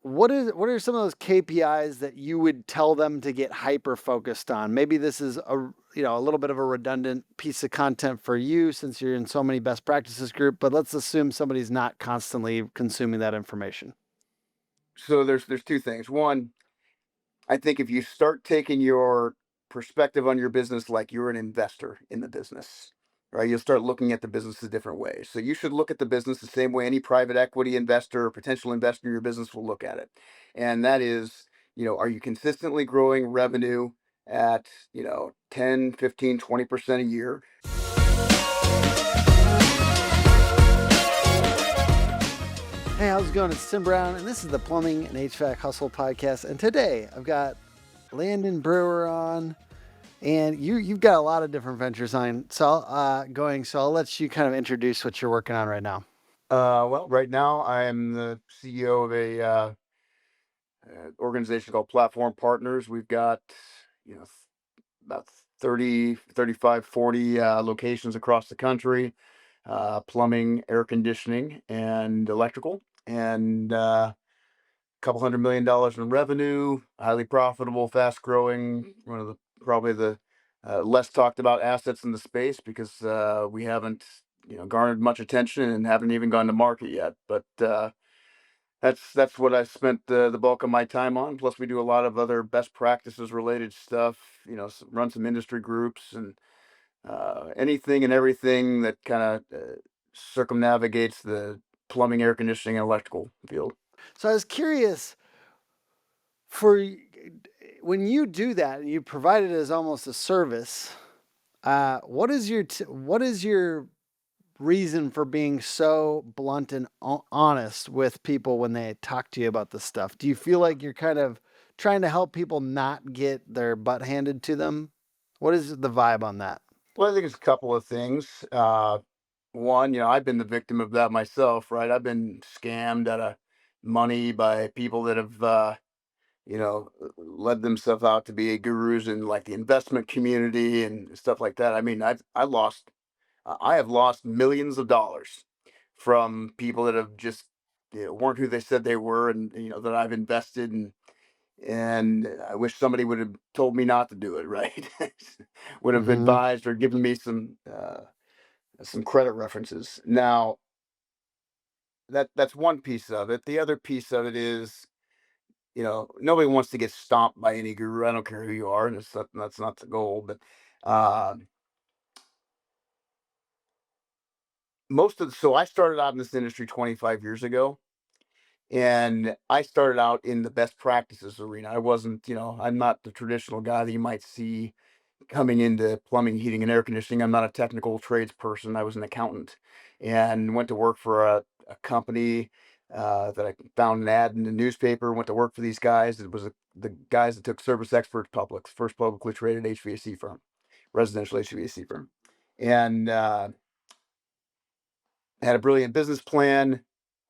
what are some of those KPIs that you would tell them to get hyper focused on? Maybe this is a little bit of a redundant piece of content for you since you're in so many best practices group, but let's assume somebody's not constantly consuming that information. So there's two things. One, I think if you start taking your perspective on your business like you're an investor in the business, right? You'll start looking at the business a different way. So you should look at the business the same way any private equity investor or potential investor in your business will look at it. And that is, are you consistently growing revenue at, 10, 15, 20% a year? Hey, how's it going? It's Tim Brown, and this is the Plumbing and HVAC Hustle Podcast. And today I've got Landon Brewer on, and you've got a lot of different ventures on. So I'll let you kind of introduce what you're working on right now. Well, right now I am the CEO of a organization called Platform Partners. We've got, about 30, 35, 40 locations across the country, plumbing, air conditioning, and electrical, and a couple $100 million in revenue, highly profitable, fast growing, one of the probably the less talked about assets in the space because we haven't, garnered much attention and haven't even gone to market yet. But that's what I spent the bulk of my time on. Plus, we do a lot of other best practices related stuff. Run some industry groups and anything and everything that kind of circumnavigates the plumbing, air conditioning, and electrical field. So I was curious for when you do that and you provide it as almost a service. What is your reason for being so blunt and honest with people when they talk to you about this stuff? Do you feel like you're kind of trying to help people not get their butt handed to them? What is the vibe on that? Well, I think it's a couple of things. One, I've been the victim of that myself, right? I've been scammed out of money by people that have, led themselves out to be gurus in like the investment community and stuff like that. I mean, I have lost millions of dollars from people that have just weren't who they said they were, and that I've invested in. And I wish somebody would have told me not to do it, right? Would have Mm-hmm. advised or given me some credit references. Now, that's one piece of it. The other piece of it is, nobody wants to get stomped by any guru. I don't care who you are, and that's not the goal. But uh, so I started out in this industry 25 years ago, and I started out in the best practices arena. I wasn't, I'm not the traditional guy that you might see coming into plumbing, heating, and air conditioning. I'm not a technical trades person. I was an accountant and went to work for a company that I found an ad in the newspaper. Went to work for these guys. It was the guys that took Service Experts public, first publicly traded HVAC firm, residential HVAC firm, and had a brilliant business plan.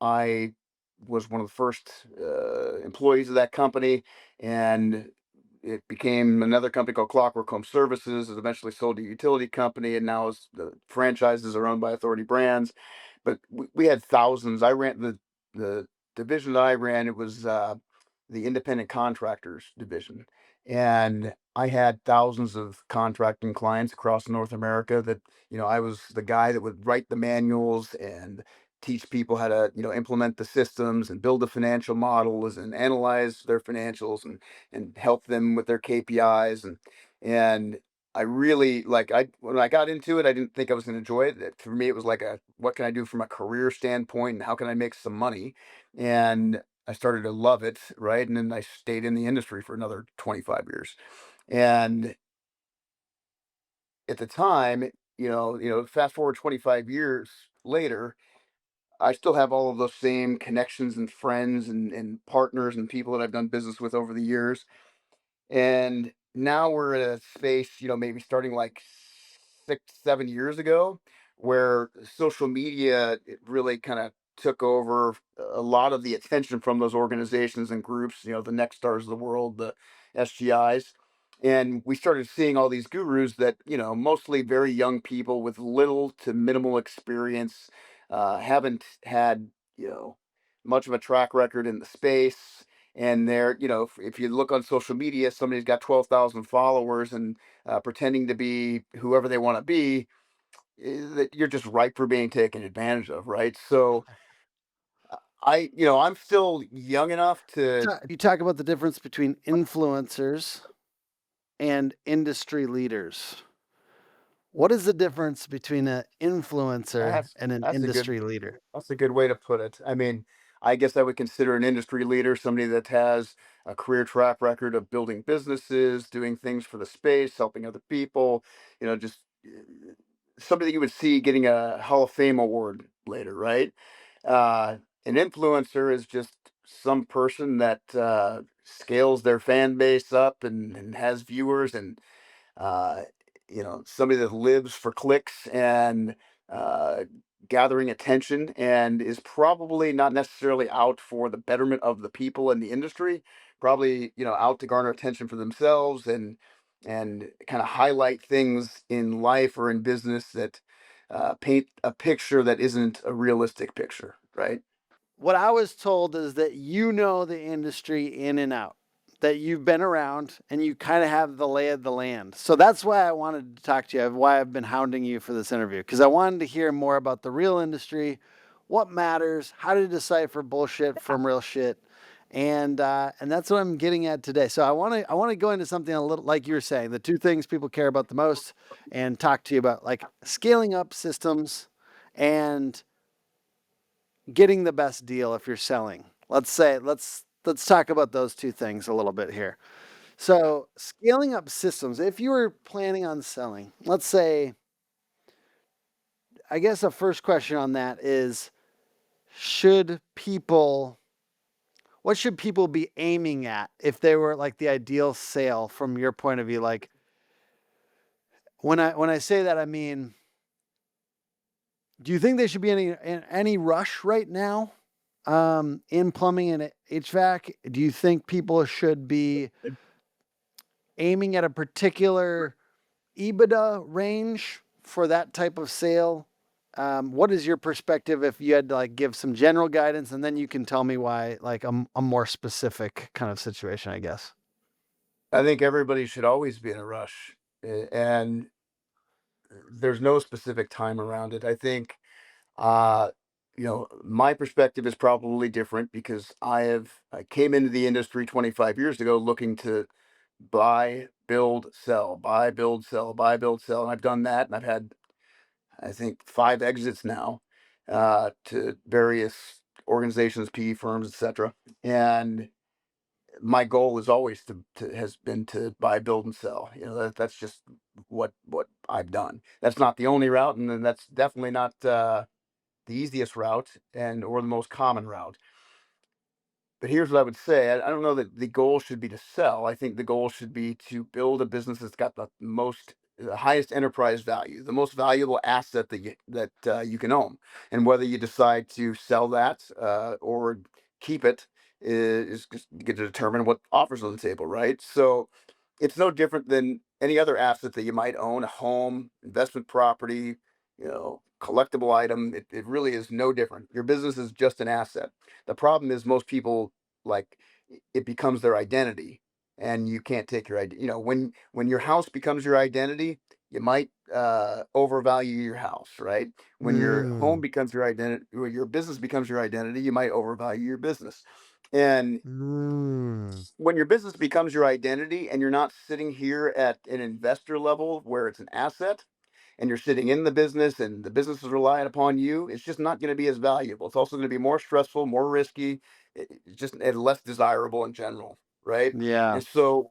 I was one of the first employees of that company, and it became another company called Clockwork Home Services. It eventually sold to a utility company, and now the franchises are owned by Authority Brands. But we had thousands. I ran the division that I ran. It was the independent contractors division, and I had thousands of contracting clients across North America. That I was the guy that would write the manuals and teach people how to implement the systems and build the financial models and analyze their financials and help them with their KPIs and I really like I when I got into it, I didn't think I was going to enjoy it. For me, it was like a what can I do from a career standpoint and how can I make some money? And I started to love it, right? And then I stayed in the industry for another 25 years. And at the time, fast forward 25 years later, I still have all of those same connections and friends and partners and people that I've done business with over the years. And now we're at a space, maybe starting like 6, 7 years ago, where social media it really kind of took over a lot of the attention from those organizations and groups, the next stars of the world, the SGIs. And we started seeing all these gurus that, mostly very young people with little to minimal experience, haven't had, much of a track record in the space and they're, if you look on social media, somebody's got 12,000 followers and pretending to be whoever they want to be, that you're just ripe for being taken advantage of, right? So I'm still young enough to. You talk about the difference between influencers and industry leaders. What is the difference between an influencer That's and an that's a good industry leader? that's a good way to put it. I mean, I guess I would consider an industry leader somebody that has a career track record of building businesses, doing things for the space, helping other people. Just somebody that you would see getting a Hall of Fame award later, right? An influencer is just some person that scales their fan base up and has viewers and uh, somebody that lives for clicks and uh, gathering attention and is probably not necessarily out for the betterment of the people in the industry, probably, out to garner attention for themselves and kind of highlight things in life or in business that paint a picture that isn't a realistic picture, right? What I was told is that you know the industry in and out, that you've been around and you kind of have the lay of the land. So that's why I wanted to talk to you, why I've been hounding you for this interview, because I wanted to hear more about the real industry, what matters, how to decipher bullshit from real shit. And that's what I'm getting at today. So I want to go into something a little like you were saying, the two things people care about the most, and talk to you about like scaling up systems and getting the best deal if you're selling. Let's talk about those two things a little bit here. So, scaling up systems, if you were planning on selling, let's say, I guess a first question on that is should people what should people be aiming at if they were like the ideal sale from your point of view? Like when I say that, I mean, do you think they should be in any rush right now in plumbing and HVAC? Do you think people should be aiming at a particular EBITDA range for that type of sale? What is your perspective if you had to like give some general guidance, and then you can tell me why like a more specific kind of situation, I guess. I think everybody should always be in a rush, and there's no specific time around it. I think, uh, my perspective is probably different because I came into the industry 25 years ago looking to buy, build, sell, buy, build, sell, buy, build, sell, and I've done that, and I've had, I think, 5 exits now to various organizations, PE firms, etc. And my goal is always to has been to buy, build, and sell. That's just what I've done. That's not the only route, and then that's definitely not the easiest route and or the most common route. But here's what I would say. I don't know that the goal should be to sell. I think the goal should be to build a business that's got the highest enterprise value, the most valuable asset that you can own. And whether you decide to sell that or keep it is just you get to determine what offers on the table, right? So it's no different than any other asset that you might own, a home, investment property, collectible item. It really is no different. Your business is just an asset. The problem is most people like it becomes their identity, and you can't take your idea. When your house becomes your identity, you might overvalue your house, right? When your home Mm, becomes your identity, or your business becomes your identity, you might overvalue your business. And mm, when your business becomes your identity and you're not sitting here at an investor level where it's an asset and you're sitting in the business and the business is relying upon you, it's just not going to be as valuable. It's also going to be more stressful, more risky, just and less desirable in general, right? yeah. And so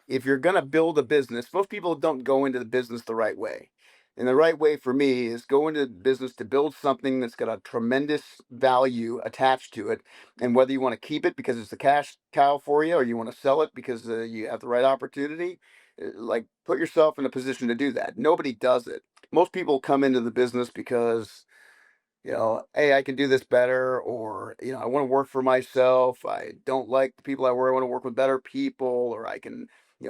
if you're going to build a business, most people don't go into the business the right way. And the right way for me is go into the business to build something that's got a tremendous value attached to it. And whether you want to keep it because it's a cash cow for you or you want to sell it because you have the right opportunity, like put yourself in a position to do that. Nobody does it. Most people come into the business because hey, I can do this better, or, I want to work for myself. I don't like the people I work. I want to work with better people, or I can,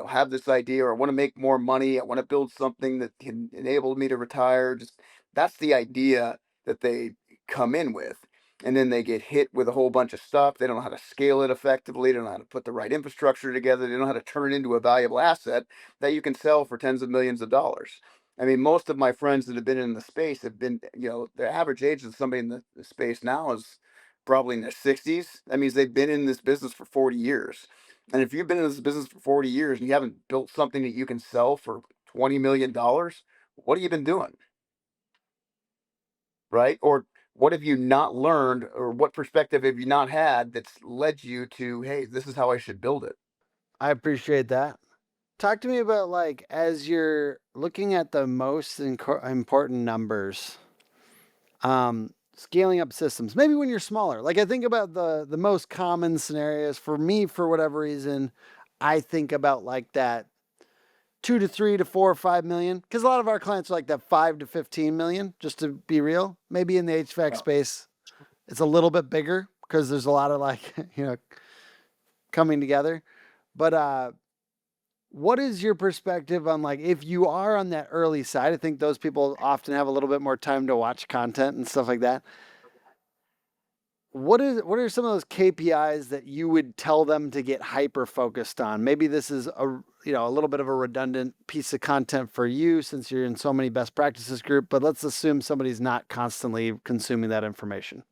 have this idea, or I want to make more money. I want to build something that can enable me to retire. Just that's the idea that they come in with. and then they get hit with a whole bunch of stuff. They don't know how to scale it effectively. They don't know how to put the right infrastructure together. They don't know how to turn it into a valuable asset that you can sell for tens of millions of dollars. I mean, most of my friends that have been in the space have been, their average age of somebody in the space now is probably in their 60s. That means they've been in this business for 40 years. And if you've been in this business for 40 years and you haven't built something that you can sell for $20 million, what have you been doing? Right? Or what have you not learned, or what perspective have you not had that's led you to, hey, this is how I should build it? I appreciate that. Talk to me about like as you're looking at the most important numbers, scaling up systems. Maybe when you're smaller. Like I think about the most common scenarios for me for whatever reason. I think about like that 2 to 3 to 4 or 5 million because a lot of our clients are like that 5 to 15 million. Just to be real, maybe in the HVAC Well, space it's a little bit bigger because there's a lot of like coming together. But what is your perspective on like if you are on that early side? I think those people often have a little bit more time to watch content and stuff like that. What are some of those KPIs that you would tell them to get hyper focused on? Maybe this is a little bit of a redundant piece of content for you since you're in so many best practices group, but let's assume somebody's not constantly consuming that information.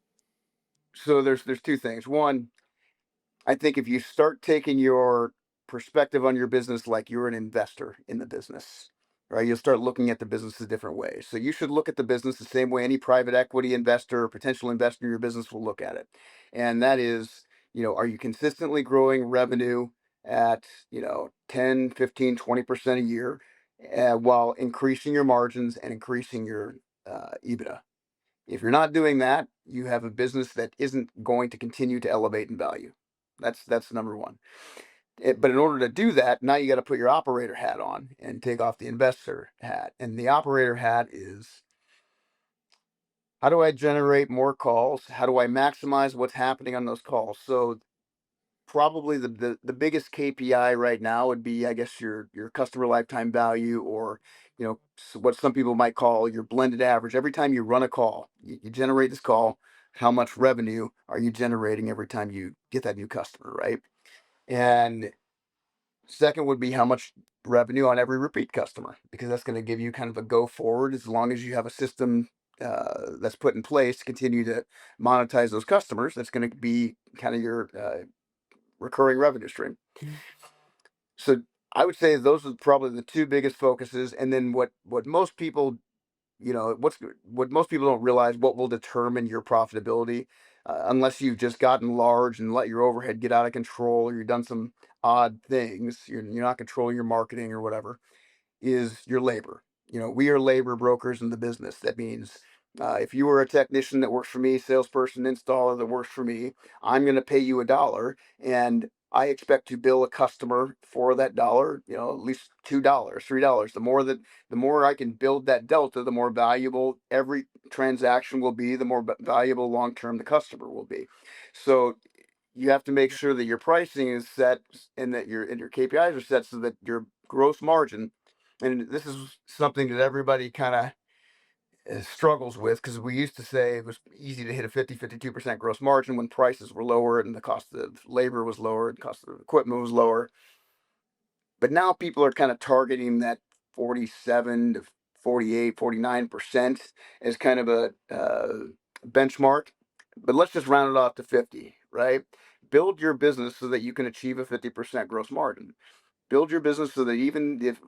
so there's two things. One, I think if you start taking your perspective on your business like you're an investor in the business, right? You'll start looking at the business a different way. So you should look at the business the same way any private equity investor or potential investor in your business will look at it. And that is, are you consistently growing revenue at, 10, 15, 20% a year, while increasing your margins and increasing your EBITDA? If you're not doing that, you have a business that isn't going to continue to elevate in value. That's number one. But in order to do that, now you got to put your operator hat on and take off the investor hat. And the operator hat is, how do I generate more calls? How do I maximize what's happening on those calls? So probably the biggest KPI right now would be, I guess, your customer lifetime value, or what some people might call your blended average. Every time you run a call, you generate this call, how much revenue are you generating every time you get that new customer, right? And second would be how much revenue on every repeat customer, because that's going to give you kind of a go forward, as long as you have a system that's put in place to continue to monetize those customers. That's going to be kind of your recurring revenue stream. So I would say those are probably the two biggest focuses. And then what most people, what most people don't realize, what will determine your profitability, unless you've just gotten large and let your overhead get out of control, or you've done some odd things, you're not controlling your marketing or whatever, is your labor. We are labor brokers in the business. That means, if you were a technician that works for me, salesperson, installer that works for me, I'm going to pay you $1, and I expect to bill a customer for that dollar, at least $2, $3. The more I can build that delta, the more valuable every transaction will be, the more valuable long term the customer will be. So you have to make sure that your pricing is set, and that your KPIs are set, so that your gross margin, and this is something that everybody kind of struggles with, because we used to say it was easy to hit a 52% gross margin when prices were lower and the cost of labor was lower and cost of equipment was lower. But now people are kind of targeting that 47 to 48, 49% as kind of a benchmark. But let's just round it off to 50, right? Build your business so that you can achieve a 50% gross margin. Build your business so that even if,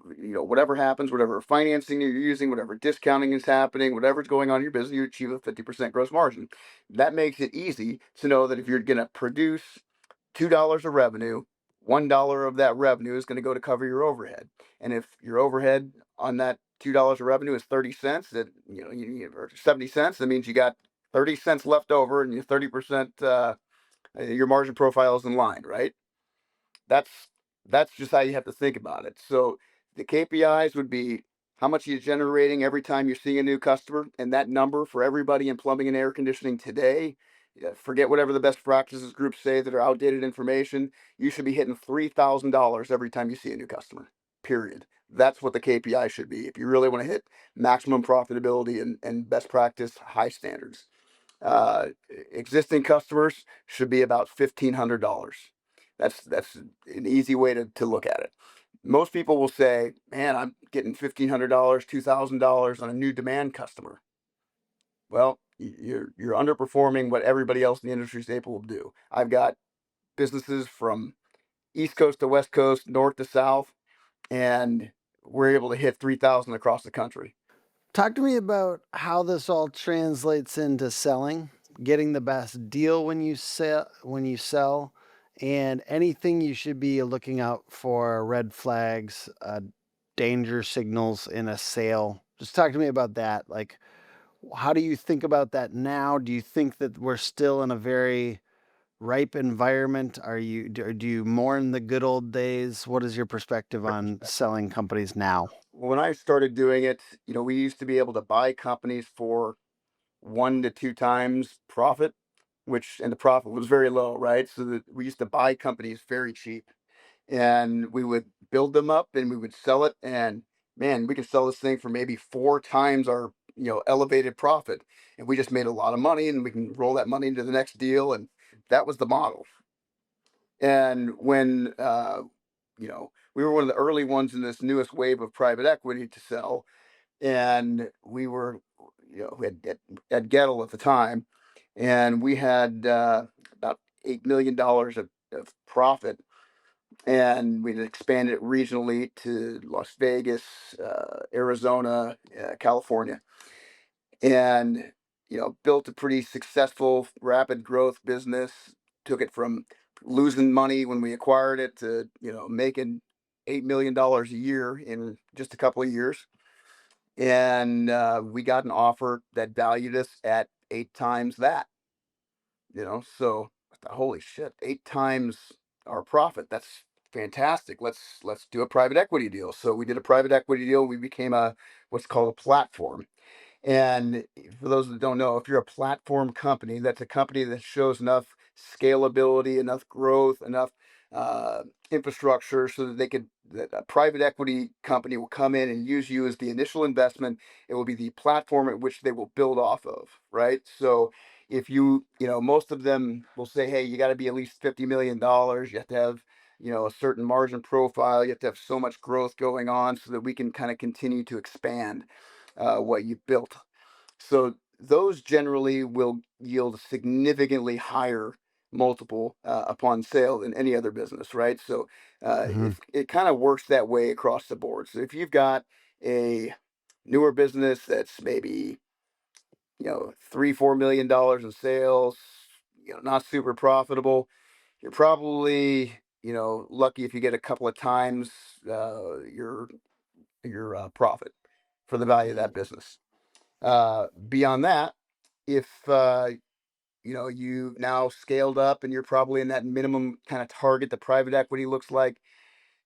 whatever happens, whatever financing you're using, whatever discounting is happening, whatever's going on in your business, you achieve a 50% gross margin. That makes it easy to know that if you're going to produce $2 of revenue, $1 of that revenue is going to go to cover your overhead. And if your overhead on that $2 of revenue is 30 cents, that or 70 cents, that means you got 30 cents left over, and your 30%, your margin profile is in line, right? That's that's just how you have to think about it. So the KPIs would be, how much are you generating every time you're seeing a new customer, and that number for everybody in plumbing and air conditioning today. Forget whatever the best practices groups say that are outdated information. You should be hitting $3,000 every time you see a new customer. Period. That's what the KPI should be if you really want to hit maximum profitability and best practice high standards. Uh, Existing customers should be about $1,500. That's an easy way to look at it. Most people will say, "Man, I'm getting $1,500, $2,000 on a new demand customer." Well, you're underperforming what everybody else in the industry is able to do. I've got businesses from East Coast to West Coast, north to south, and we're able to hit 3,000 across the country. Talk to me about how this all translates into selling, getting the best deal when you sell, and anything you should be looking out for, red flags, danger signals in a sale. Just talk to me about that. Like, how do you think about that now? Do you think that we're still in a very ripe environment? Do you mourn the good old days? What is your perspective on selling companies now? When I started doing it, we used to be able to buy companies for 1 to 2 times profit, and the profit was very low, right? So that we used to buy companies very cheap, and we would build them up and we would sell it, and man, we could sell this thing for maybe 4 times our elevated profit, and we just made a lot of money, and we can roll that money into the next deal, and that was the model. And when we were one of the early ones in this newest wave of private equity to sell, and we had at Gettle at the time, and we had about $8 million of profit, and we expanded it regionally to Las Vegas, Arizona, California, and built a pretty successful, rapid growth business. Took it from losing money when we acquired it to making $8 million a year in just a couple of years, and we got an offer that valued us at 8 times that. So I thought, holy shit, 8 times our profit. That's fantastic. Let's do a private equity deal. So we did a private equity deal. We became a what's called a platform. And for those that don't know, if you're a platform company, that's a company that shows enough scalability, enough growth, enough uh, infrastructure so that a private equity company will come in and use you as the initial investment. It will be the platform at which they will build off of, right? So if most of them will say, hey, you got to be at least $50 million. You have to have, a certain margin profile. You have to have so much growth going on so that we can kind of continue to expand what you've built. So those generally will yield a significantly higher multiple upon sale than any other business, right? So Hmm. it kind of works that way across the board. So if you've got a newer business that's maybe $3-4 million in sales, not super profitable, you're probably lucky if you get a couple of times your profit for the value of that business. Beyond that, if you've now scaled up and you're probably in that minimum kind of target the private equity looks like,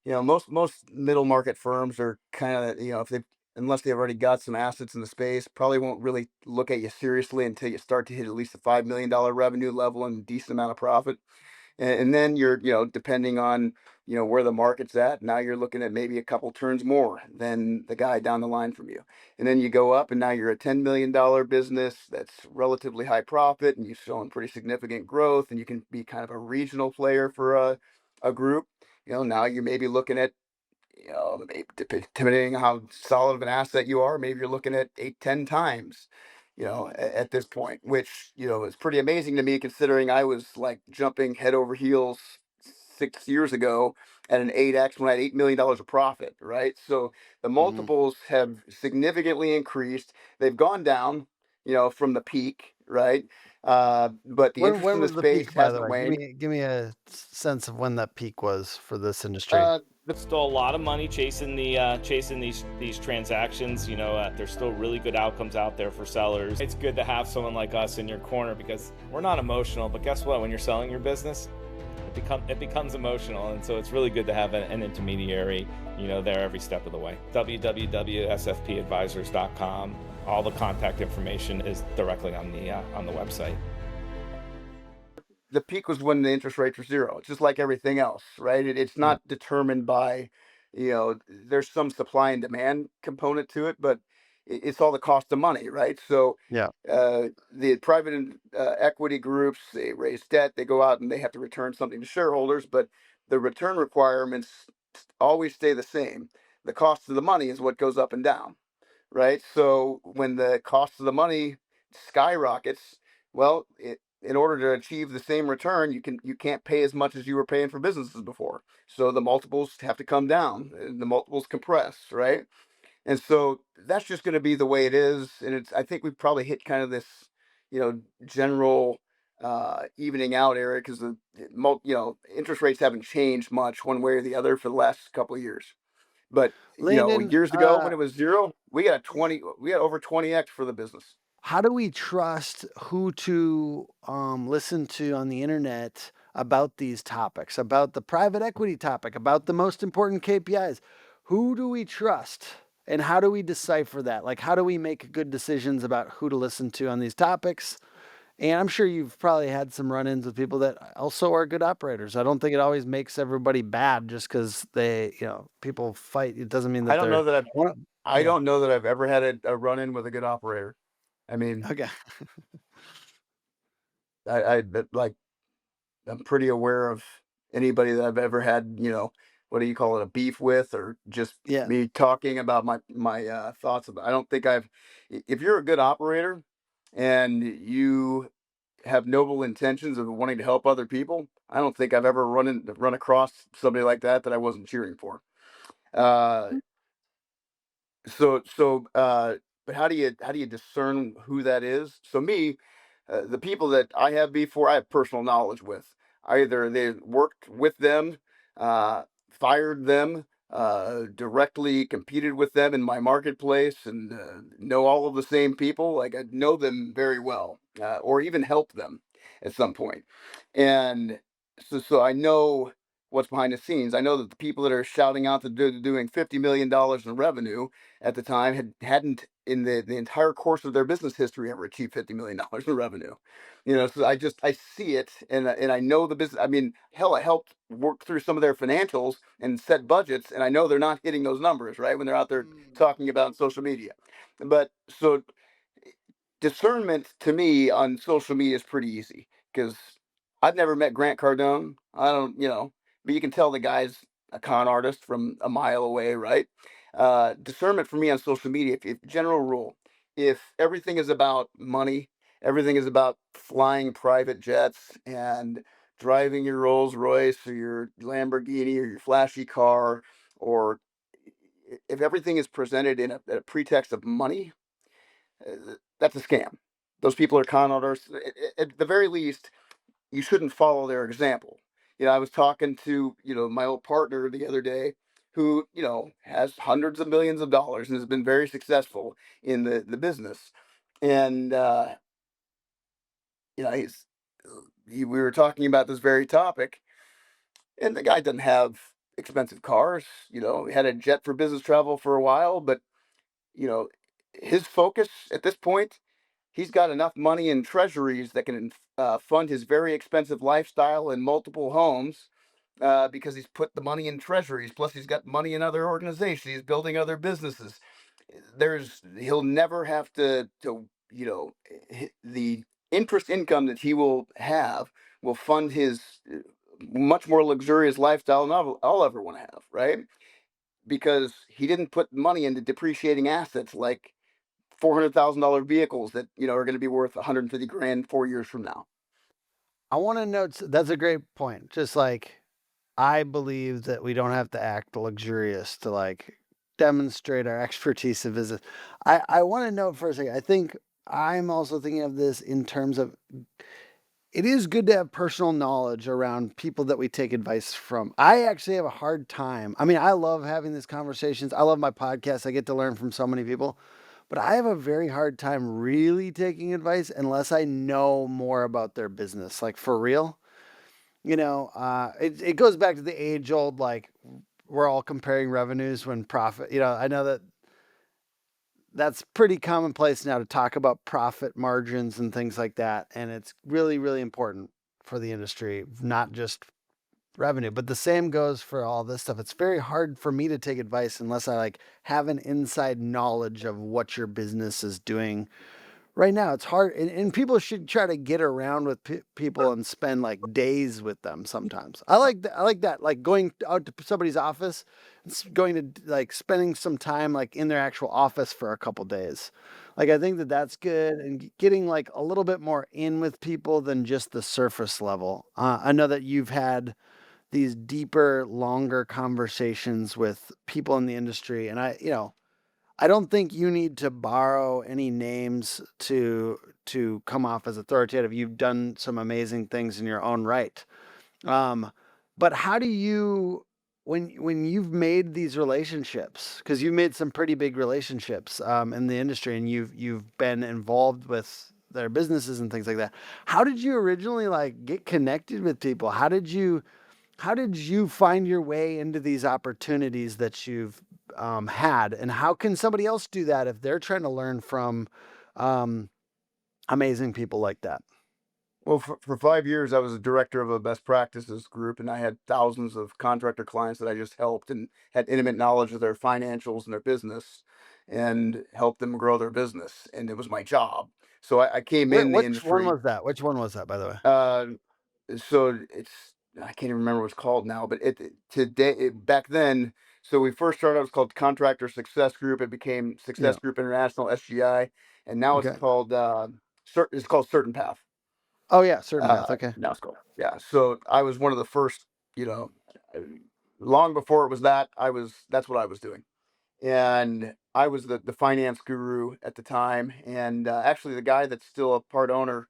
most middle market firms are kind of, if they unless they've already got some assets in the space, probably won't really look at you seriously until you start to hit at least a $5 million revenue level and a decent amount of profit. And then you're, depending on, where the market's at, now you're looking at maybe a couple turns more than the guy down the line from you. And then you go up and now you're a $10 million business that's relatively high profit and you're showing pretty significant growth and you can be kind of a regional player for a group. Now you're maybe looking at, depending on how solid of an asset you are, maybe you're looking at 8, 10 times, at this point, which, is pretty amazing to me considering I was like jumping head over heels 6 years ago at an 8x when I had $8 million of profit, right? So the Hmm. multiples have significantly increased. They've gone down, from the peak, right? But the interest When in the was the space peak, by the hasn't way? waned. Give me a sense of when that peak was for this industry. Uh, Still a lot of money chasing these transactions. There's still really good outcomes out there for sellers. It's good to have someone like us in your corner because we're not emotional, but guess what? When you're selling your business, it becomes emotional, and so it's really good to have an intermediary, there every step of the way. www.sfpadvisors.com. All the contact information is directly on the website. the peak was when the interest rates were zero. It's just like everything else, right? It's Yeah. not determined by, there's some supply and demand component to it, but it's all the cost of money, right? So Yeah. the private equity groups, they raise debt, they go out and they have to return something to shareholders, but the return requirements always stay the same. The cost of the money is what goes up and down, right? So when the cost of the money skyrockets, well, in order to achieve the same return, you can't pay as much as you were paying for businesses before. So the multiples have to come down, and the multiples compress, right? And so that's just going to be the way it is. And I think we've probably hit kind of this, general evening out area, because interest rates haven't changed much one way or the other for the last couple of years. But Landon, years ago when it was zero, we got over 20x for the business. how do we trust who to listen to on the internet about these topics, about the private equity topic, about the most important KPIs? Who do we trust? And how do we decipher that? Like, how do we make good decisions about who to listen to on these topics? And I'm sure you've probably had some run-ins with people that also are good operators. I don't think it always makes everybody bad just because people fight. It doesn't mean that I don't know that I Yeah. don't know that I've ever had a run in with a good operator. I mean, Okay. like, I'm pretty aware of anybody that I've ever had, what do you call it, a beef with, or just Yeah. me talking about my thoughts about. I don't think if you're a good operator and you have noble intentions of wanting to help other people, I don't think I've ever run across somebody like that I wasn't cheering for. Uh, but how do you discern who that is? So me, the people that I have before, I have personal knowledge with. Either they worked with them, fired them, directly competed with them in my marketplace, and know all of the same people. Like, I know them very well, or even help them at some point. And so I know what's behind the scenes. I know that the people that are shouting out that they're doing $50 million in revenue at the time hadn't in the entire course of their business history ever achieved $50 million in revenue. So I see it, and I know the business. I mean, hell, I helped work through some of their financials and set budgets, and I know they're not hitting those numbers, right, when they're out there talking about on social media. But so discernment to me on social media is pretty easy, because I've never met Grant Cardone. I don't, but you can tell the guy's a con artist from a mile away, right? Discernment for me on social media, if general rule, if everything is about money, everything is about flying private jets and driving your Rolls Royce or your Lamborghini or your flashy car, or if everything is presented in a pretext of money, that's a scam. Those people are con artists. At the very least, you shouldn't follow their example. I was talking to, my old partner the other day, who, has hundreds of millions of dollars and has been very successful in the business. And, we were talking about this very topic, and the guy doesn't have expensive cars. He had a jet for business travel for a while, but, you know, his focus at this point, he's got enough money in treasuries that can fund his very expensive lifestyle and multiple homes, because he's put the money in treasuries. Plus, he's got money in other organizations. He's building other businesses. He'll never have to the interest income that he will have will fund his much more luxurious lifestyle than I'll ever want to have, right? Because he didn't put money into depreciating assets like $400,000 vehicles that are going to be worth 150 grand 4 years from now. I want to note that's a great point. Just like I believe that we don't have to act luxurious to like demonstrate our expertise in business. I want to note for a second. I think I'm also thinking of this in terms of it is good to have personal knowledge around people that we take advice from. I actually have a hard time. I mean, I love having these conversations. I love my podcast. I get to learn from so many people, but I have a very hard time really taking advice unless I know more about their business, like for real. It goes back to the age old, like we're all comparing revenues when profit, I know that's pretty commonplace now to talk about profit margins and things like that. And it's really, really important for the industry, not just revenue. But the same goes for all this stuff. It's very hard for me to take advice unless I like have an inside knowledge of what your business is doing right now. It's hard, and people should try to get around with people and spend like days with them sometimes. I like that. I like that, like going out to somebody's office and going to like spending some time like in their actual office for a couple days. Like I think that that's good, and getting like a little bit more in with people than just the surface level. I know that you've had these deeper, longer conversations with people in the industry, and I don't think you need to borrow any names to come off as authoritative. You've done some amazing things in your own right. Um, but how do you, when you've made these relationships, because you've made some pretty big relationships in the industry, and you've been involved with their businesses and things like that. How did you originally like get connected with people? How did you find your way into these opportunities that you've had, and how can somebody else do that if they're trying to learn from um, amazing people like that? Well, for 5 years, I was a director of a best practices group, and I had thousands of contractor clients that I just helped and had intimate knowledge of their financials and their business and helped them grow their business. And it was my job. So I came in the Which one industry. was that? Which one was that, by the way? Uh, so it's, I can't even remember what it's called now, but back then, so we first started, it was called Contractor Success Group. It became Yeah. Success Group International, SGI, and now Okay. it's called Certain Path. Oh yeah, certain path. Okay. Now it's called, yeah. So I was one of the first, you know, uh, long before it was that, that's what I was doing. And I was the finance guru at the time. And actually, the guy that's still a part owner,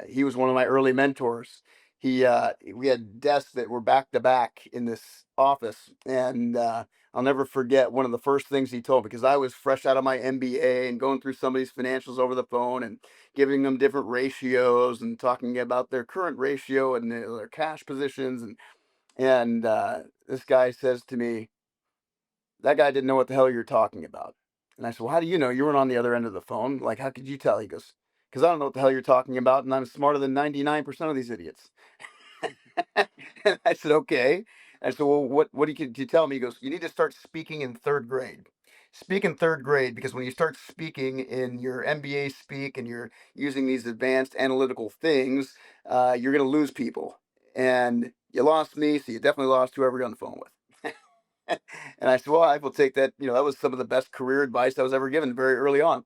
he was one of my early mentors. We had desks that were back to back in this office, and I'll never forget one of the first things he told me, because I was fresh out of my MBA and going through somebody's financials over the phone and giving them different ratios and talking about their current ratio and their cash positions, and this guy says to me, "That guy didn't know what the hell you're talking about." And I said, "Well, how do you know? You weren't on the other end of the phone. Like, how could you tell?" He goes, "Because I don't know what the hell you're talking about, and I'm smarter than 99% of these idiots." And I said, "Okay." I said, "Well, what did you tell me?" He goes, "You need to start speaking in third grade. Speak in third grade, because when you start speaking in your MBA speak and you're using these advanced analytical things, you're going to lose people. And you lost me, so you definitely lost whoever you're on the phone with." And I said, "Well, I will take that. That was some of the best career advice I was ever given very early on."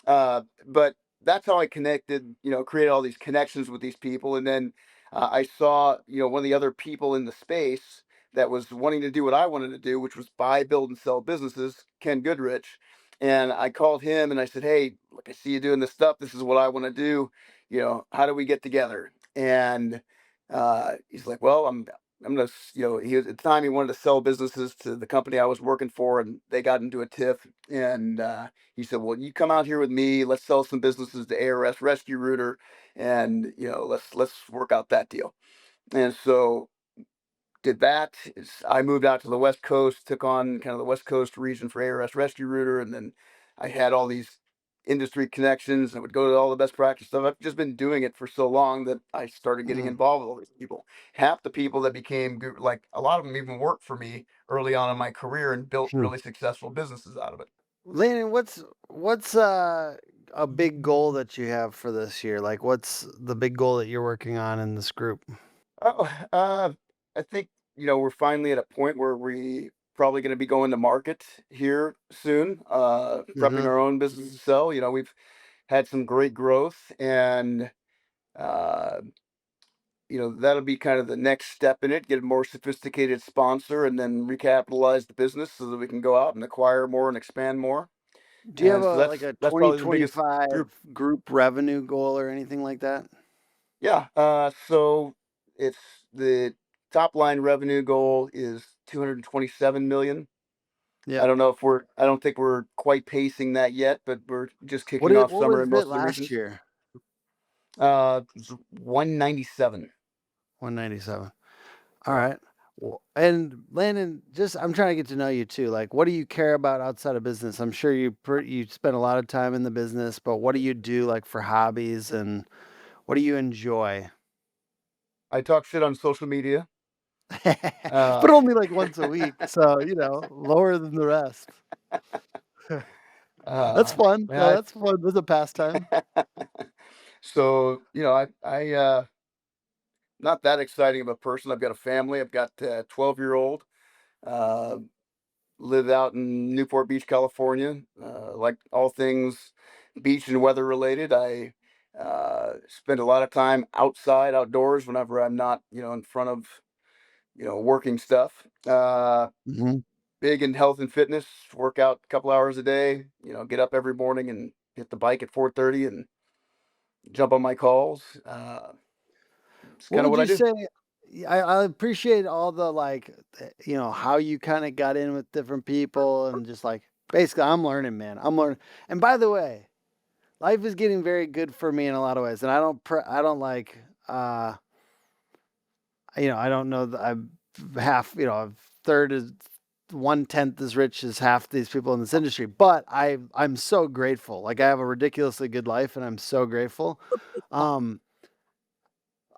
But that's how I connected, created all these connections with these people. And then I saw, one of the other people in the space that was wanting to do what I wanted to do, which was buy, build, and sell businesses, Ken Goodrich. And I called him and I said, "Hey, look, I see you doing this stuff. This is what I want to do. How do we get together?" And he's like, "Well, I'm gonna, he was at the time he wanted to sell businesses to the company I was working for, and they got into a tiff. And he said, "Well, you come out here with me. Let's sell some businesses to ARS Rescue Rooter, and let's work out that deal." And so did that. I moved out to the West Coast, took on kind of the West Coast region for ARS Rescue Rooter, and then I had all these industry connections. I would go to all the best practice stuff. I've just been doing it for so long that I started getting Mm, involved with all these people. Half the people that became like a lot of them even worked for me early on in my career and built hmm. really successful businesses out of it. Landon, what's a big goal that you have for this year? Like, what's the big goal that you're working on in this group? Oh, I think, we're finally at a point where we probably going to be going to market here soon, prepping Hmm. our own business to sell. We've had some great growth, and uh, that'll be kind of the next step in it, get a more sophisticated sponsor and then recapitalize the business so that we can go out and acquire more and expand more. Do you have And so a like that's a that's probably the biggest 2025 group. group revenue goal or anything like that? Yeah. So it's the top line revenue goal is 227 million. Yeah. I don't think we're quite pacing that yet, but we're just What kicking it off what summer was in it most of the last regions. year? 197. 197. All Yeah. right. And Landon, just I'm trying to get to know you too. Like, what do you care about outside of business? I'm sure you spend a lot of time in the business, but what do you do like for hobbies, and what do you enjoy? I talk shit on social media. Uh, But only like once a week, so, lower than the rest. That's fun. No, man, that's fun. That's a pastime. so, not that exciting of a person. I've got a family. I've got a 12-year-old. Uh, live out in Newport Beach, California. Like all things beach and weather related, I spend a lot of time outside, outdoors, whenever I'm not, in front of, working stuff. Mhm. Big in health and fitness, work out a couple hours a day, get up every morning and hit the bike at 4:30 and jump on my calls. It's What kind of would what I you do. say I appreciate all the, like, how you kinda got in with different people and just, like, basically, I'm learning, man. I'm learning. And by the way, life is getting very good for me in a lot of ways, and I don't like, I don't know that I'm half, a third is 1/10 as rich as half these people in this industry, but I'm so grateful. Like, I have a ridiculously good life, and I'm so grateful. Um,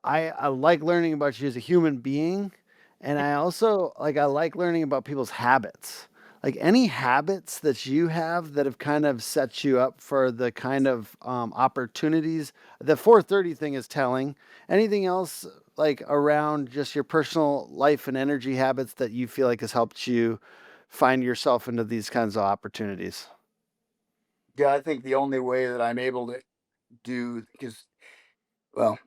I like learning about you as a human being, and I like learning about people's habits. Like, any habits that you have that have kind of set you up for the kind of, opportunities. The 4:30 thing is telling. Anything else, like, around just your personal life and energy habits that you feel like has helped you find yourself into these kinds of opportunities? Yeah, I think the only way that I'm able to do, because, well,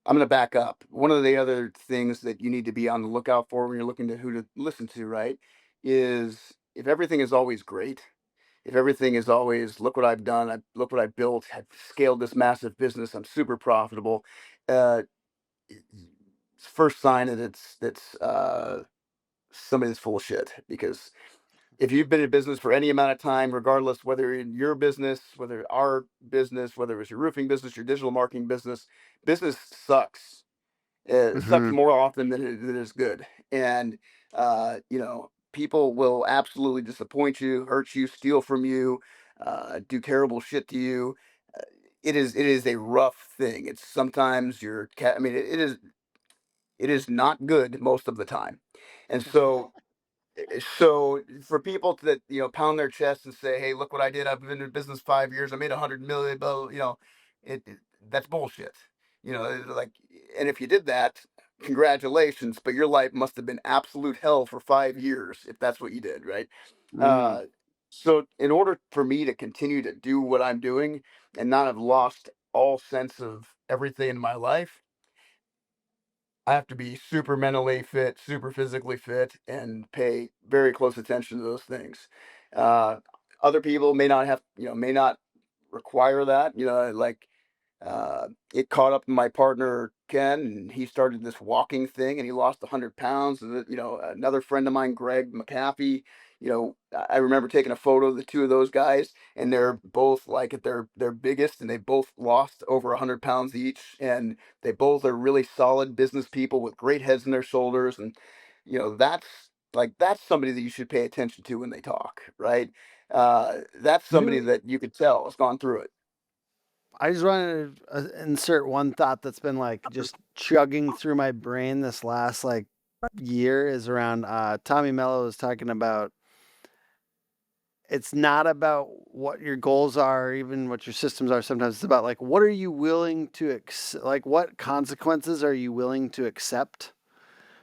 I'm going to back up. One of the other things that you need to be on the lookout for when you're looking to who to listen to, right, is if everything is always great, if everything is always, look what I've done, look what I built, I've scaled this massive business, I'm super profitable. Uh, it's first sign that it's somebody that's full of shit. Because if you've been in business for any amount of time, regardless whether in your business, whether our business, whether it's your roofing business, your digital marketing business, business sucks. It sucks Mhm. more often than it is good. And people will absolutely disappoint you, hurt you, steal from you, do terrible shit to you. Uh, it is a rough thing. It's sometimes I mean, it is not good most of the time. And so for people that pound their chest and say, "Hey, look what I did! I've been in business 5 years. I made 100 million." Blah, that's bullshit. Like, and if you did that, congratulations. But your life must have been absolute hell for 5 years if that's what you did, right? Mm. Uh, so in order for me to continue to do what I'm doing and not have lost all sense of everything in my life, I have to be super mentally fit, super physically fit, and pay very close attention to those things. Uh, Other people may not require that. Like, it caught up to my partner Ken, and he started this walking thing, and he lost 100 pounds. And another friend of mine, Greg McAfee. I remember taking a photo of the two of those guys, and they're both like at their biggest, and they both lost over 100 pounds each, and they both are really solid business people with great heads on their shoulders, and that's somebody that you should pay attention to when they talk, right? That's somebody You that you could tell has gone through it. I just wanted to insert one thought that's been like just chugging through my brain this last like year is around Tommy Mello was talking about it's not about what your goals are or even what your systems are. Sometimes it's about like what are you willing to like what consequences are you willing to accept.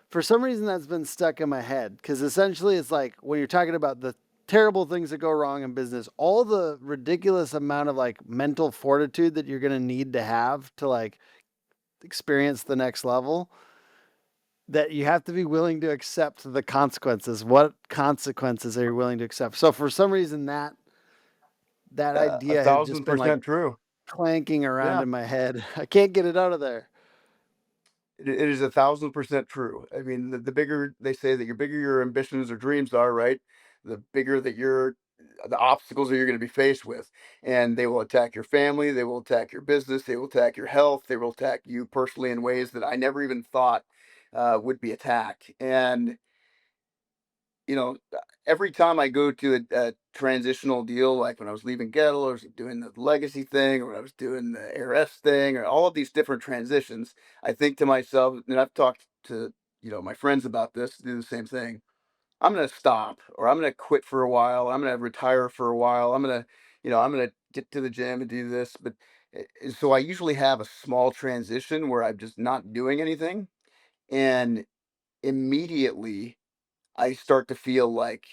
For some reason that's been stuck in my head because essentially it's like when you're talking about the terrible things that go wrong in business, all the ridiculous amount of like mental fortitude that you're going to need to have to like experience the next level, that you have to be willing to accept the consequences. What consequences are you willing to accept? So for some reason that A idea has just thousand been like percent true. clanking around Yeah. in my head. I can't get it out of there. It is 1,000% true. I mean, the bigger they say that your bigger your ambitions or dreams are, right? The bigger that the obstacles that you're going to be faced with, and they will attack your family, they will attack your business, they will attack your health, they will attack you personally in ways that I never even thought would be attacked. And every time I go to a transitional deal, like when I was leaving Gettle, or was doing the legacy thing, or when I was doing the ARS thing, or all of these different transitions, I think to myself, and I've talked to my friends about this, do the same thing. I'm going to stop, or I'm going to quit for a while. I'm going to retire for a while. I'm going to get to the gym and do this. But so I usually have a small transition where I'm just not doing anything. And immediately I start to feel like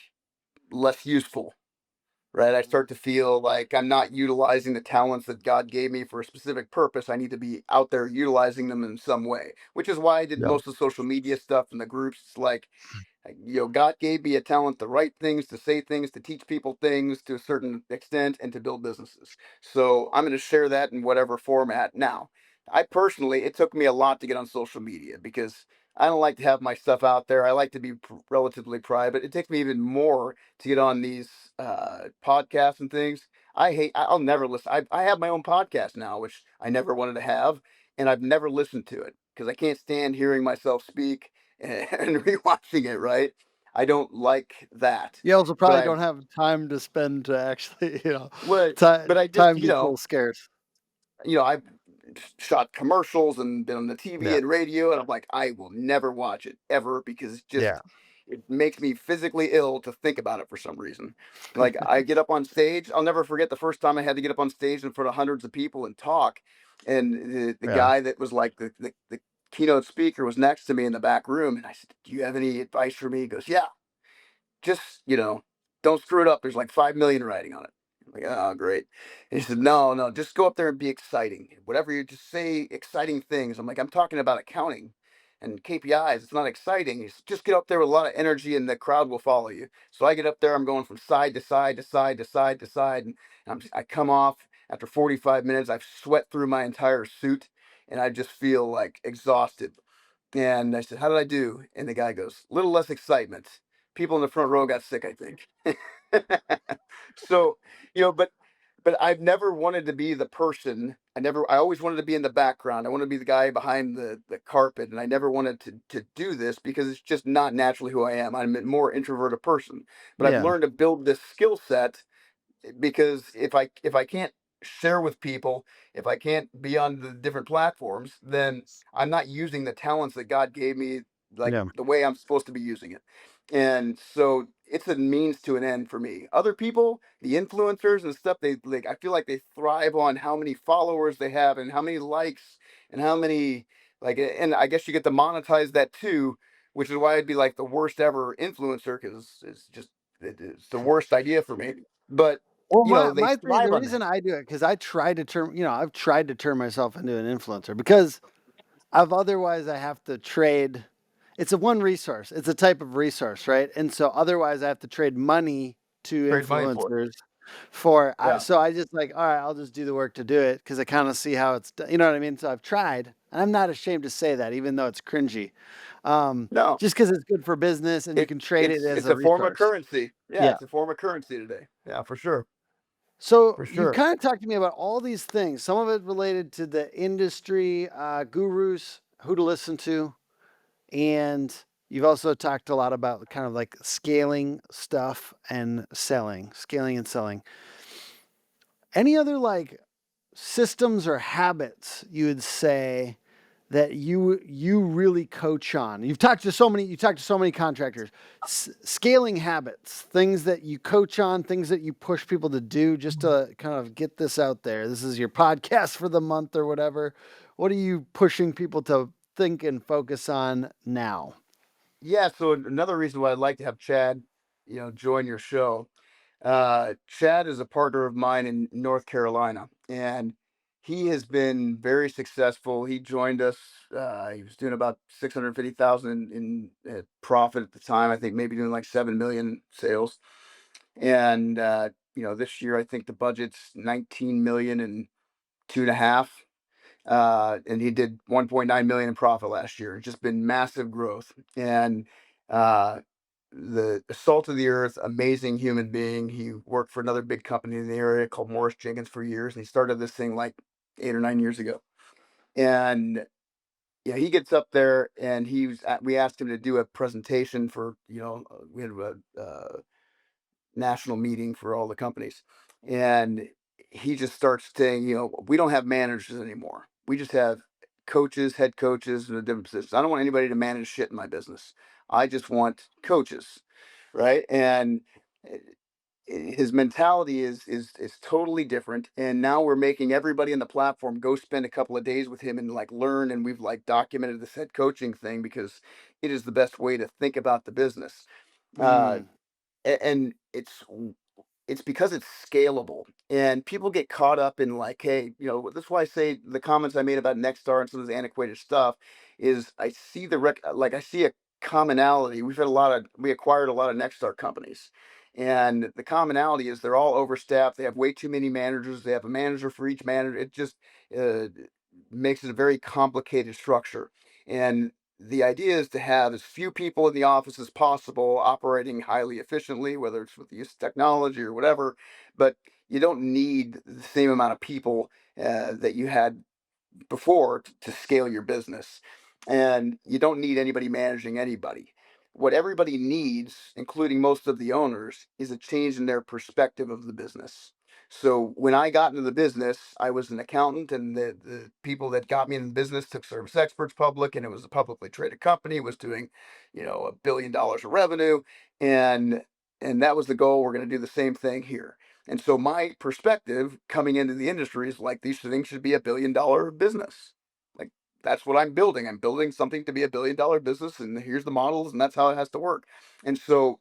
less useful, right? I start to feel like I'm not utilizing the talents that God gave me for a specific purpose. I need to be out there utilizing them in some way, which is why I did Yeah. most of the social media stuff and the groups. It's like, God gave me a talent to write things, to say things, to teach people things to a certain extent, and to build businesses. So I'm going to share that in whatever format. Now, I personally, it took me a lot to get on social media because I don't like to have my stuff out there. I like to be relatively private. It takes me even more to get on these podcasts and things. I'll never listen. I have my own podcast now, which I never wanted to have, and I've never listened to it because I can't stand hearing myself speak and rewatching it, right? I don't like that. You also But probably I've don't have time to spend to actually, what but I just, time gets a little scarce. I've shot commercials and been on the TV Yeah. and radio, and I'm like, I will never watch it ever because Yeah. it makes me physically ill to think about it for some reason. Like I get up on stage, I'll never forget the first time I had to get up on stage in front of hundreds of people and talk. And the Yeah. guy that was like the keynote speaker was next to me in the back room, and I said, "Do you have any advice for me?" He goes, "Yeah, just don't screw it up. There's like 5 million writing on it." I'm like, oh, great. And he said, no, no, just go up there and be exciting. Whatever you just say, exciting things. I'm like, I'm talking about accounting and KPIs. It's not exciting. He said, just get up there with a lot of energy and the crowd will follow you. So I get up there, I'm going from side to side to side to side to side. And I come off after 45 minutes. I've sweat through my entire suit and I just feel like exhausted. And I said, how did I do? And the guy goes, little less excitement. People in the front row got sick, I think. So, but I've never wanted to be the person. I always wanted to be in the background. I want to be the guy behind the carpet. And I never wanted to do this because it's just not naturally who I am. I'm a more introverted person. But I've Yeah. learned to build this skill set because if I can't share with people, if I can't be on the different platforms, then I'm not using the talents that God gave me like Yeah. the way I'm supposed to be using it. And so it's a means to an end for me. Other people, the influencers and stuff, they like I feel like they thrive on how many followers they have and how many likes and how many and I guess you get to monetize that too, which is why I'd be like the worst ever influencer because it's the worst idea for me. But Well, they my thing, thrive the on reason that. I do it because I've tried to turn myself into an influencer because otherwise I have to trade. It's a one resource. It's a type of resource, right? And so otherwise I have to trade money to Trade money for it. influencers Yeah. so I just like, all right, I'll just do the work to do it because I kind of see how it's done. You know what I mean? So I've tried, and I'm not ashamed to say that, even though it's cringy. No, Just because it's good for business and you can trade it as it's a a form of resource. currency. Yeah, Yeah. it's a form of currency today. Yeah, for sure. So For you sure. kind of talked to me about all these things. Some of it related to the industry, gurus, who to listen to, and you've also talked a lot about kind of like scaling stuff and scaling and selling. Any other like systems or habits you would say that you really coach on? You talked to so many contractors. Scaling habits, things that you coach on, things that you push people to do just to kind of get this out there. This is your podcast for the month or whatever. What are you pushing people to think and focus on now? Yeah. So another reason why I'd like to have Chad, join your show. Chad is a partner of mine in North Carolina, and he has been very successful. He joined us. He was doing about 650,000 in profit at the time. I think maybe doing like 7 million sales. And this year I think the budget's 19 million and two and a half. And he did 1.9 million in profit last year. It's just been massive growth. And uh, the salt of the earth, amazing human being. He worked for another big company in the area called Morris Jenkins for years, and he started this thing like 8 or 9 years ago. And yeah, he gets up there, and we asked him to do a presentation for we had a national meeting for all the companies, and he just starts saying, we don't have managers anymore. We just have coaches, head coaches, and the different positions. I don't want anybody to manage shit in my business. I just want coaches, right? And his mentality is totally different. And now we're making everybody in the platform go spend a couple of days with him and like learn. And we've like documented this head coaching thing because it is the best way to think about the business. Uh, Mm. and it's because it's scalable, and people get caught up in like, hey, that's why I say the comments I made about Nexstar and some of this antiquated stuff is I see I see a commonality. We acquired a lot of Nexstar companies, and the commonality is they're all overstaffed. They have way too many managers. They have a manager for each manager. It just uh, makes it a very complicated structure. And the idea is to have as few people in the office as possible operating highly efficiently, whether it's with the use of technology or whatever. But you don't need the same amount of people that you had before to scale your business. And you don't need anybody managing anybody. What everybody needs, including most of the owners, is a change in their perspective of the business. So when I got into the business, I was an accountant, and the people that got me in the business took Service Experts public, and it was a publicly traded company. It was doing, $1 billion of revenue, and that was the goal. We're going to do the same thing here. And so my perspective coming into the industry is like these things should be $1 billion business. Like that's what I'm building. I'm building something to be $1 billion business, and here's the models, and that's how it has to work. And so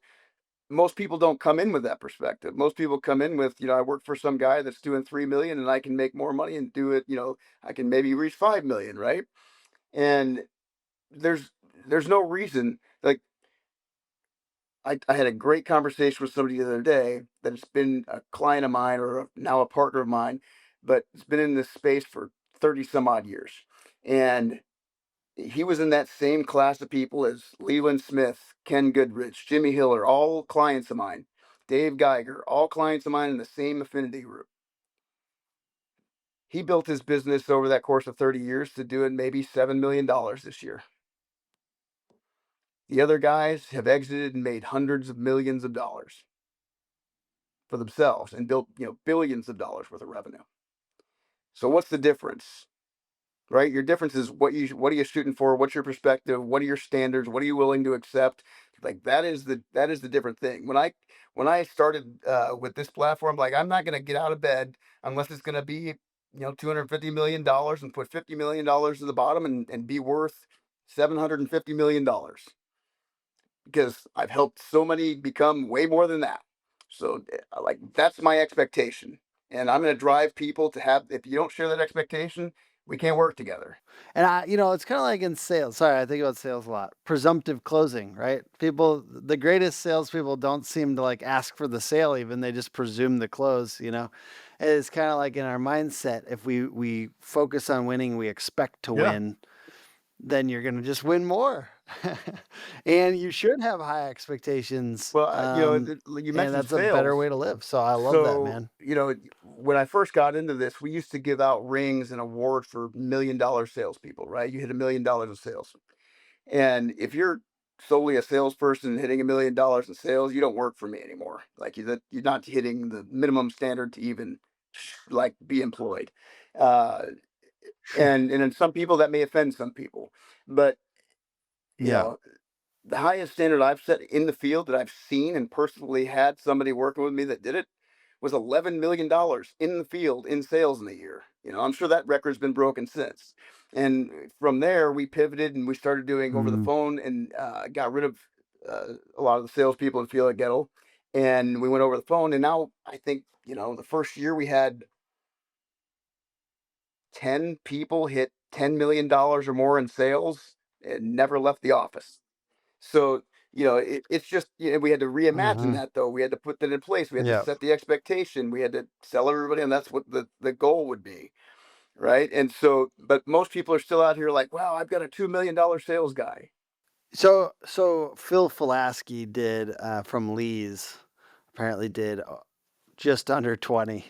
most people don't come in with that perspective. Most people come in with, I work for some guy that's doing 3 million, and I can make more money and do it. I can maybe reach 5 million, right? And there's there's no reason. Like I had a great conversation with somebody the other day that has been a client of mine or now a partner of mine, but it's been in this space for 30 some odd years. And he was in that same class of people as Leland Smith, Ken Goodrich, Jimmy Hiller, all clients of mine, Dave Geiger, all clients of mine in the same affinity group. He built his business over that course of 30 years to doing maybe $7 million this year. The other guys have exited and made hundreds of millions of dollars for themselves and built, billions of dollars worth of revenue. So what's the difference? Right? Your difference is what are you shooting for? What's your perspective? What are your standards? What are you willing to accept? Like that is the different thing. When I started with this platform, like I'm not going to get out of bed unless it's going to be $250 million and put $50 million to the bottom and be worth $750 million, because I've helped so many become way more than that. So like that's my expectation. And I'm going to drive people to have, if you don't share that expectation, we can't work together. And it's kind of like in sales. Sorry, I think about sales a lot. Presumptive closing, right? The greatest salespeople don't seem to like ask for the sale, even they just presume the close. It's kind of like in our mindset. If we focus on winning, we expect to win, then you're going to just win more. And you should have high expectations. Well, you And mentioned that's a better sales. way to live. So I love that, So, man. when I first got into this, we used to give out rings and awards for $1 million salespeople, right? You hit $1 million of sales. And if you're solely a salesperson hitting $1 million in sales, you don't work for me anymore. Like you're not hitting the minimum standard to even like be employed. Uh, and in some people that may offend some people, but you Yeah. know, the highest standard I've set in the field that I've seen and personally had somebody working with me that did it was $11 million in the field in sales in a year. I'm sure that record's been broken since. And from there, we pivoted and we started doing over the Mm. phone and got rid of a lot of the salespeople in field at Gettle. And we went over the phone. And now I think, the first year we had 10 people hit $10 million or more in sales and never left the office. So, it's just, we had to reimagine Mhm. that though. We had to put that in place. We had to Yeah. set the expectation. We had to sell everybody, and that's what the goal would be. Right. And so, but most people are still out here like, wow, I've got a $2 million sales guy. So Phil Falasky did from Lee's apparently did just under 20.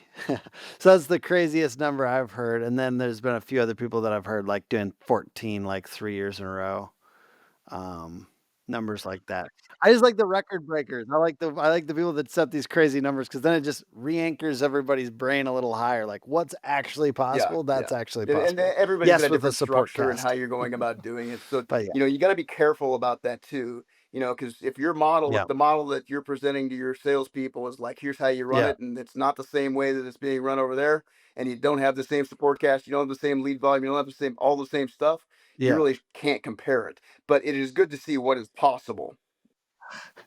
So that's the craziest number I've heard. And then there's been a few other people that I've heard like doing 14 like 3 years in a row. numbers like that. I just like the record breakers. I like the people that set these crazy numbers because then it just re-anchors everybody's brain a little higher. Like what's actually possible? That's actually And possible. everybody's Yes, got a with a different support structure and cast. how you're going about doing it. So, But yeah, you got to be careful about that too. Because if your model, yeah, if the model that you're presenting to your salespeople is like, here's how you run yeah, it, and it's not the same way that it's being run over there, and you don't have the same support cast, you don't have the same lead volume, you don't have all the same stuff, you yeah. really can't compare it. But it is good to see what is possible.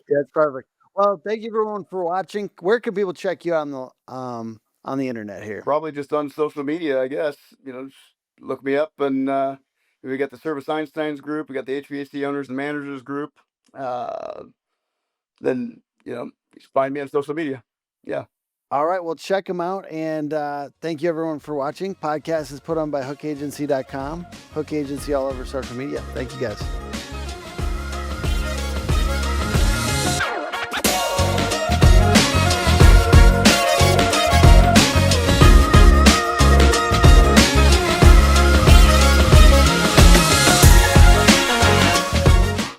Yeah, that's perfect. Well, thank you everyone for watching. Where can people check you on the internet here? Probably just on social media, I guess. Just look me up, and we got the Service Einsteins group, we got the HVAC owners and managers group. Then just find me on social media. Yeah. All right, well, check them out. And thank you everyone for watching. Podcast is put on by hookagency.com. Hook Agency all over social media. Thank you guys.